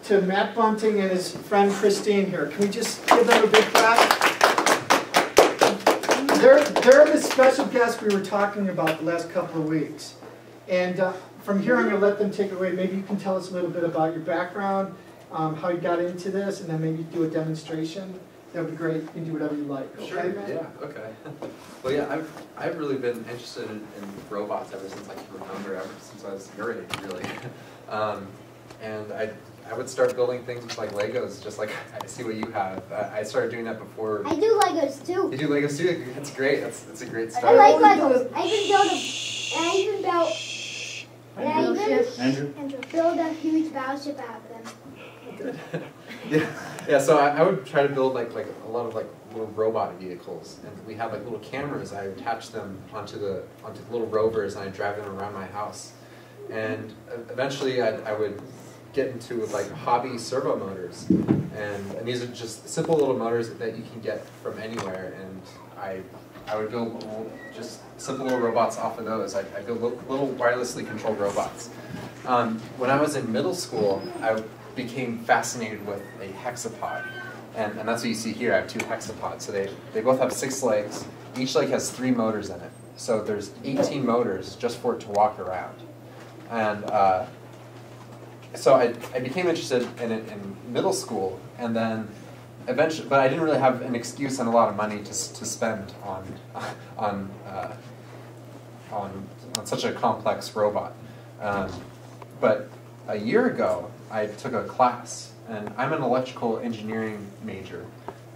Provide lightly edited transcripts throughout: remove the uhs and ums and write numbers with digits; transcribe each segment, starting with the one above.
to Matt Bunting and his friend Christine here. Can we just give them a big clap? They're the special guests we were talking about the last couple of weeks. And from here, I'm going to let them take it away. Maybe you can tell us a little bit about your background, how you got into this, and then maybe do a demonstration. That would be great. You can do whatever you like. Okay, Sure. Matt? Yeah. Okay. Well, yeah, I've really been interested in robots ever since I can remember, ever since I was your age, really. And I would start building things with like Legos, just like I see what you have. I started doing that before. I do Legos too. You do Legos too? That's great. That's a great start. I like Legos. I even build a huge battleship out of them. Good. Yeah. So I would try to build like a lot of like little robot vehicles, and we have like little cameras. I attach them onto little rovers, and I drive them around my house. And eventually, I would get into like hobby servo motors, and these are just simple little motors that you can get from anywhere. And I would build just simple little robots off of those. I build little wirelessly controlled robots. When I was in middle school, I became fascinated with a hexapod, and that's what you see here. I have two hexapods. So they both have 6 legs. Each leg has 3 motors in it. So there's 18 motors just for it to walk around. And so I became interested in it in middle school, and then eventually, but I didn't really have an excuse and a lot of money to spend on such a complex robot. But a year ago, I took a class, and I'm an electrical engineering major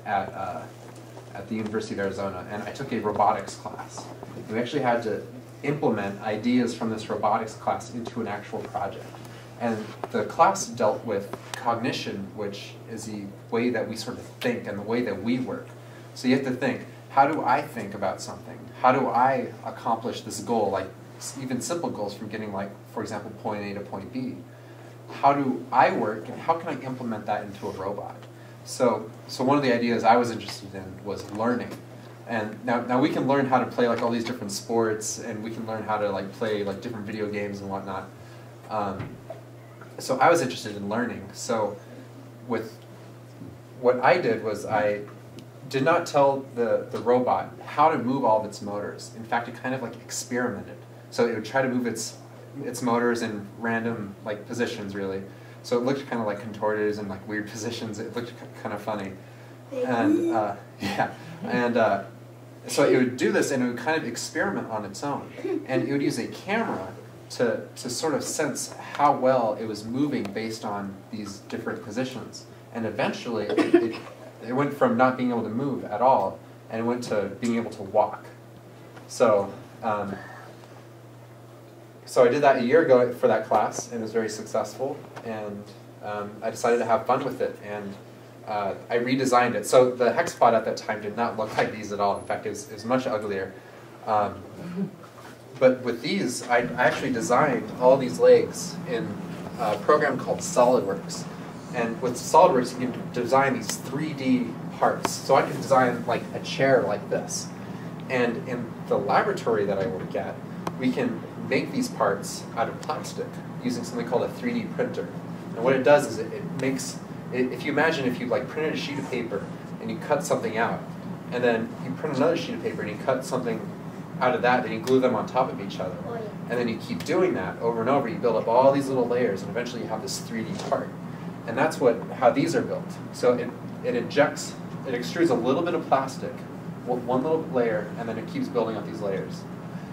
at the University of Arizona, and I took a robotics class. We actually had to implement ideas from this robotics class into an actual project. And the class dealt with cognition, which is the way that we sort of think and the way that we work. So you have to think, how do I think about something? How do I accomplish this goal, like even simple goals from getting, like, for example, point A to point B? How do I work, and how can I implement that into a robot? So one of the ideas I was interested in was learning. And now we can learn how to play like all these different sports, and we can learn how to like play like different video games and whatnot. So I was interested in learning. So with what I did was I did not tell the robot how to move all of its motors. In fact, it kind of like experimented. So it would try to move its motors in random like positions, really. So it looked kind of like contorted and like weird positions. It looked kind of funny. And yeah, and so it would do this, and it would kind of experiment on its own. And it would use a camera to sort of sense how well it was moving based on these different positions. And eventually, it went from not being able to move at all, and it went to being able to walk. So, so I did that a year ago for that class, and it was very successful. And I decided to have fun with it, and I redesigned it. So the hexapod at that time did not look like these at all. In fact, it was much uglier. But with these, I actually designed all these legs in a program called SolidWorks. And with SolidWorks, you can design these 3D parts. So I could design like a chair like this. And in the laboratory that I work at, we can make these parts out of plastic using something called a 3D printer. And what it does is it makes, if you imagine if you like printed a sheet of paper and you cut something out, and then you print another sheet of paper and you cut something out of that, and you glue them on top of each other. And then you keep doing that over and over. You build up all these little layers, and eventually you have this 3D part. And that's how these are built. So it extrudes a little bit of plastic, one little layer, and then it keeps building up these layers.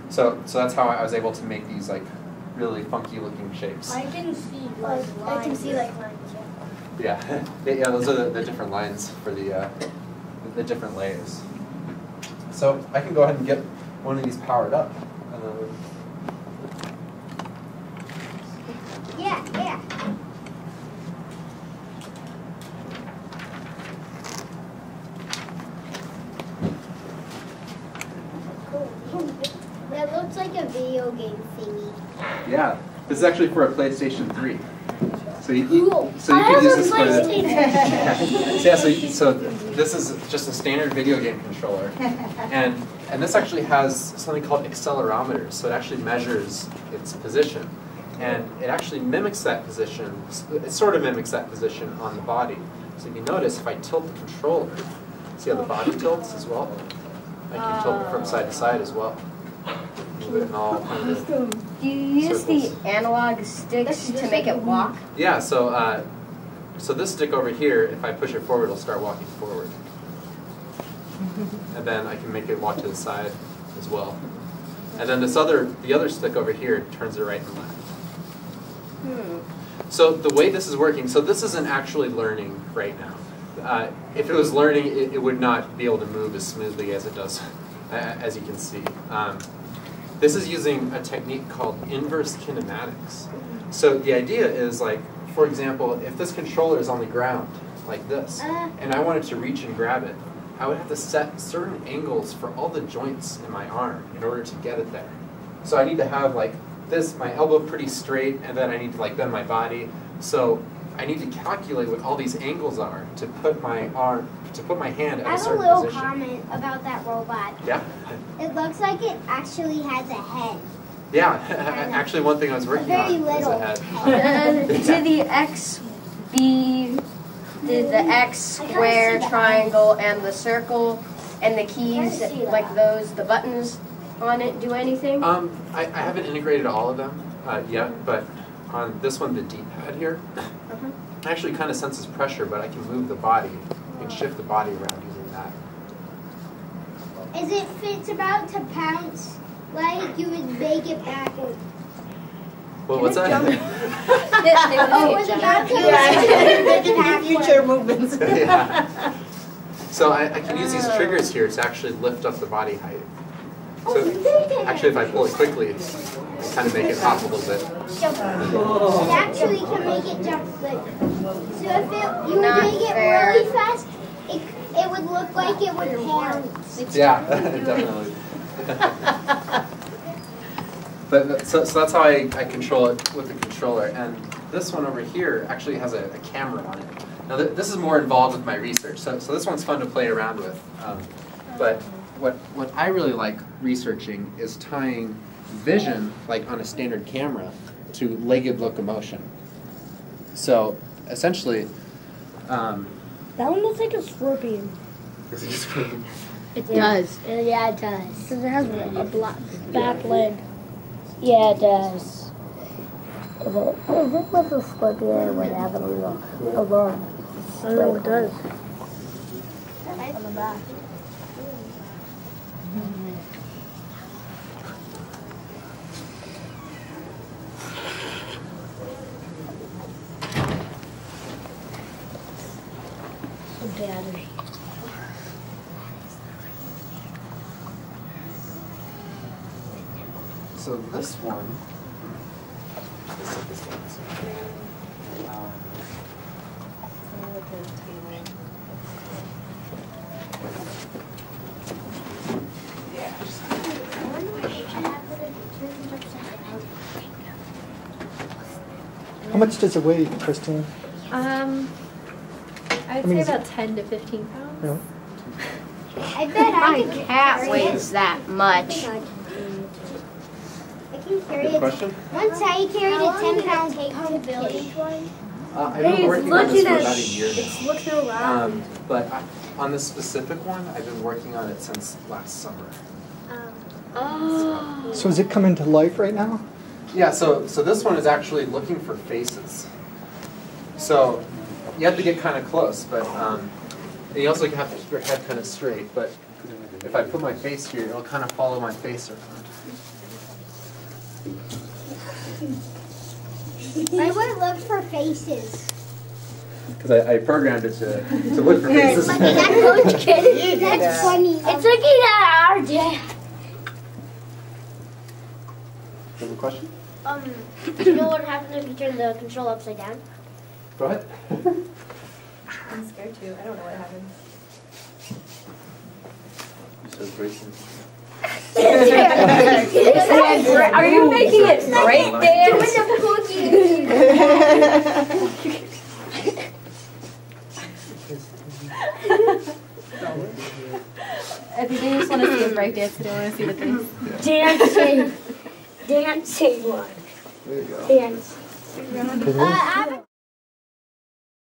So that's how I was able to make these like really funky looking shapes. I can see like lines. I can see like lines. Yeah, yeah. Those are the different lines for the different layers. So I can go ahead and get one of these powered up. Yeah. Cool. That looks like a video game thingy. Yeah, this is actually for a PlayStation 3. So you Cool. can use this for so this is just a standard video game controller, and this actually has something called accelerometers. So it actually measures its position, And it actually mimics that position. It sort of mimics that position on the body. So if you notice, if I tilt the controller, see how the body tilts as well? I can tilt it from side to side as well. Move it in all kind of Do you use circles. the analog sticks to make it walk? Yeah, so this stick over here, if I push it forward, it'll start walking forward. And then I can make it walk to the side as well. And then the other stick over here turns it right and left. So the way this is working, so this isn't actually learning right now. If it was learning, it would not be able to move as smoothly as it does, as you can see. This is using a technique called inverse kinematics. So the idea is, like, for example, if this controller is on the ground, like this, and I wanted to reach and grab it, I would have to set certain angles for all the joints in my arm in order to get it there. So I need to have, like, this, my elbow pretty straight, and then I need to, like, bend my body. So I need to calculate what all these angles are to put my hand I at a have a certain little position. comment about that robot. Yeah? It looks like it actually has a head. Yeah, actually one thing I was working on is little a head. Did the X be, did the X, square, triangle, and the circle, and the keys, like those, the buttons on it, do anything? I haven't integrated all of them yet, but on this one, the D-pad here, actually kind of senses pressure, but I can move the body and shift the body around using that. As if it's about to pounce, like you would make it backwards. Well, what's that? Oh, it's about to Future movements. Yeah. So I can use these triggers here to actually lift up the body height. So actually, if I pull it quickly, I kind of make it hop a little bit. It actually can make it jump quick. So if you would Not make it fair. really fast, it would look like it would pounce. Yeah, definitely. But so that's how I control it with the controller. And this one over here actually has a camera on it. Now this is more involved with my research, so this one's fun to play around with. But what I really like researching is tying vision, like on a standard camera, to legged locomotion. So essentially, That one looks like a scorpion. It does. Yeah, it does. Because it has a black back leg. Yeah, it does. If it was a scorpion, it would have a long I don't know what it does. On the back. A battery. so this one. Let's set this one. How much does it weigh, Kristen? I'd mean, say is about 10 to 15 pounds. No. I bet I My could cat carry weighs that much. I can carry Good it. question. Once I carried a 10-pound capability. I've been working on this for about a year now. It's looking around. But on this specific one, I've been working on it since last summer. Oh. So is it coming to life right now? Yeah, so this one is actually looking for faces. So you have to get kind of close, but you also have to keep your head kind of straight. But if I put my face here, it'll kind of follow my face around. I would look for faces. Because I programmed it to look for faces. Like that coach kid. That's funny. It's looking at our dad. You have a question? Do you know what happens if you turn the control upside down? Go ahead. I'm scared too. I don't know what happens. You said racing. Are you making it break dance? I think they just want to see a break dance. They don't want to see the face. Dancing. Dancing one. There you go. And